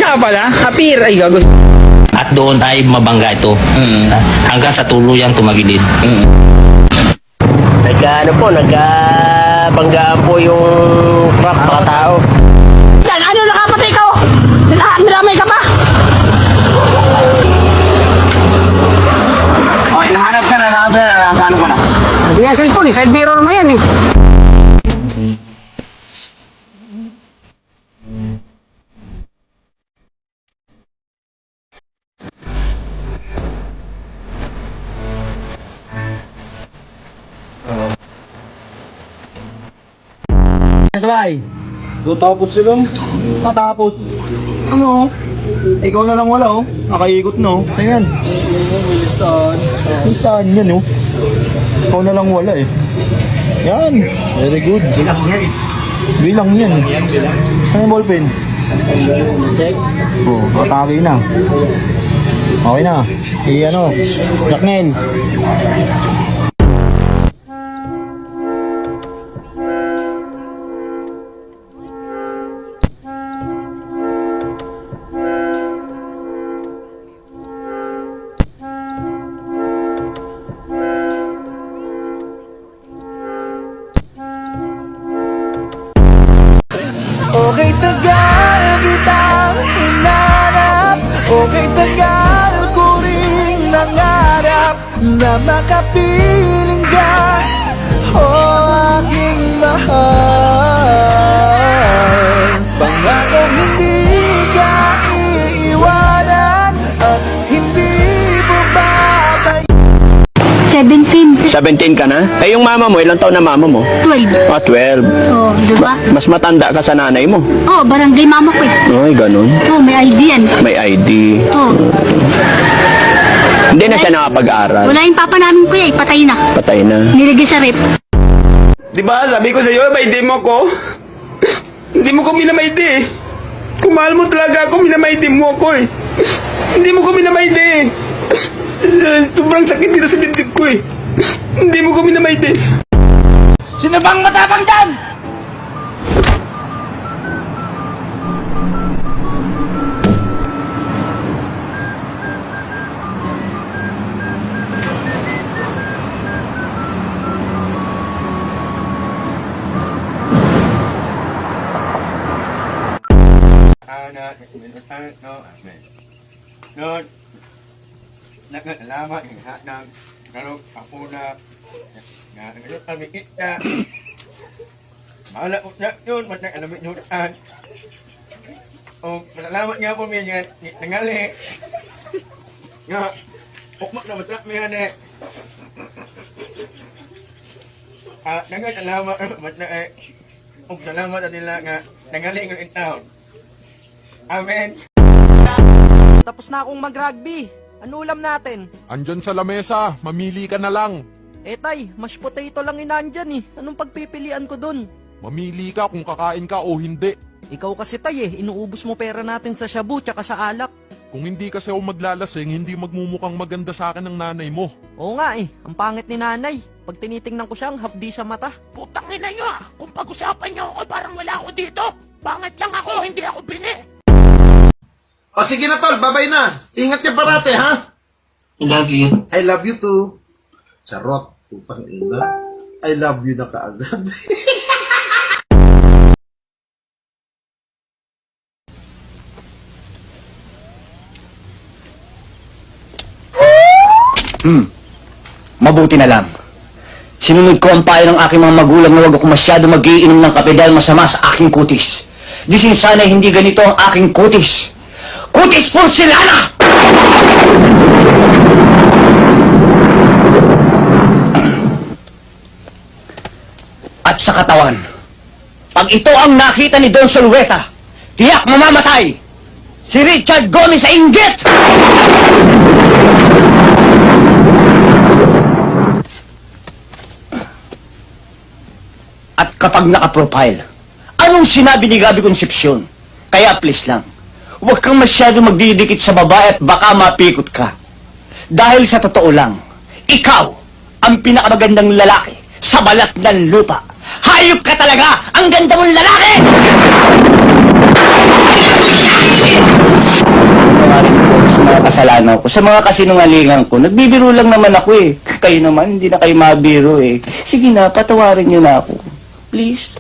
nga pala, appear. Ay, gago. At doon ay mabangga ito. Hanggang sa tuluyang tumagilid. Nagkabanggaan po yung crop sa tao. Yan, ano nakapatay ka? Nilamay ka ba? Okay, nahanap ka na. Ano ka na? Hindi nga cellphone, side mirror mo yan eh. Bay, tapos silang matapot. Ano? Ikaw na lang wala, oh. Nakaikot, no? Ayan. Listahan yan, oh. Ikaw na lang wala, eh. Yan. Very good. Bilang yan. Ano yung ballpen? Oh, matagi na. Okay na. Ano? Jacknel. Okay, tagal kitang hinanap. Okay, tagal ko ring nangarap na makapiling ka, oh aking mahal. Pangakong hindi ka iiwanan at hindi bumabay. 17, 17 ka na? Eh, yung mama mo, ilang taon na mama mo? 12. Ah, 12. Oh, diba? Mas matanda ka sa nanay mo. Oh, barangay mama ko eh. Ay, ganun. Oh, may ID yan. May ID. Oh, Hindi na siya nakapag-aral. wala yung papa namin kuya eh, patay na. Patay na. Nilagay sa rep. Diba, sabi ko sa'yo, may di mo ko. Hindi mo ko minamaydi eh. Kung mahal mo talaga ako, minamaydi mo ako eh. Hindi mo ko minamaydi eh. Sobrang sakit dito sa dibdib ko eh. Hindi mo ko minamaydi. Sino bang matapang dyan? Noon, nagkalaman yung hatang karong ako na ngayon kami kita. Mahala ko na yun, matang alamit yun. O, masalamat nga po may nga nangali. Nga, ukmak na matrak may nga nangal salamat matang salamat na nila nga nangali ng in town. Amen. Tapos na akong mag-rugby. Ano ulam natin? Andyan sa lamesa, mamili ka na lang. Eh tay, mashed potato lang inandyan eh. Anong pagpipilian ko dun? Mamili ka kung kakain ka o hindi. Ikaw kasi tay inuubos mo pera natin sa shabu tsaka sa alak. Kung hindi kasi ako maglalasing, hindi magmumukhang maganda sa akin ng nanay mo. Oo nga eh, ang pangit ni nanay. Pag tinitingnan ko siyang hapdi sa mata. Putang ina nyo ah! Kung pag-usapan nyo ako parang wala ako dito! Pangit lang ako, hindi ako bini! O sige na tol, babay na. Ingat ka parate, ha? I love you. I love you too. Charot, putang ina. I love you na kaagad. Mabuti na lang. Sinunod ko ang payo ng aking mga magulang na huwag ako masyado mag-iinom ng kape dahil masama sa aking kutis. Disin sana hindi ganito ang aking kutis. Kutis porcelana! At sa katawan, pag ito ang nakita ni Don Solueta, tiyak mamamatay si Richard Gomez sa inggit! At kapag naka-profile, anong sinabi ni Gabi Concepcion? Kaya please lang, huwag kang masyado magdidikit sa babae at baka mapikot ka. Dahil sa totoo lang, ikaw ang pinakamagandang lalaki sa balat ng lupa. Hayop ka talaga! Ang ganda mong lalaki! kasalanan ko. Sa mga kasinungalingan ko, nagbibiro lang naman ako eh. Kayo naman, hindi na kayo mabiro eh. Sige na, patawarin niyo na ako. Please.